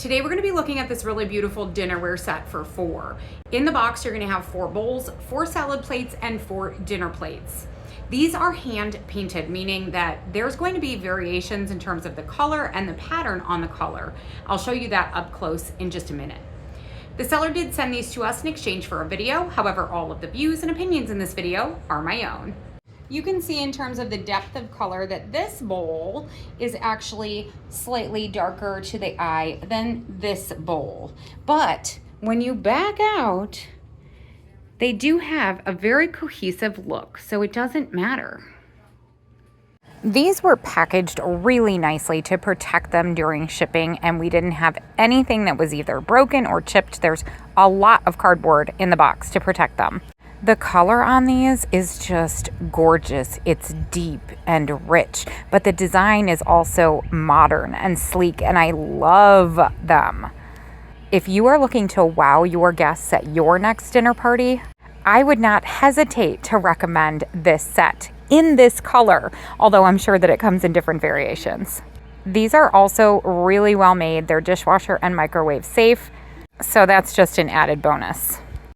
Today we're going to be looking at this really beautiful dinnerware set for 4. In the box you're going to have 4 bowls, 4 salad plates, and 4 dinner plates. These are hand painted, meaning that there's going to be variations in terms of the color and the pattern on the color. I'll show you that up close in just a minute. The seller did send these to us in exchange for a video. However, all of the views and opinions in this video are my own. You can see in terms of the depth of color that this bowl is actually slightly darker to the eye than this bowl. But when you back out, they do have a very cohesive look, so it doesn't matter. These were packaged really nicely to protect them during shipping, and we didn't have anything that was either broken or chipped. There's a lot of cardboard in the box to protect them. The color on these is just gorgeous. It's deep and rich, but the design is also modern and sleek, and I love them. If you are looking to wow your guests at your next dinner party, I would not hesitate to recommend this set in this color, although I'm sure that it comes in different variations. These are also really well made. They're dishwasher and microwave safe, so that's just an added bonus.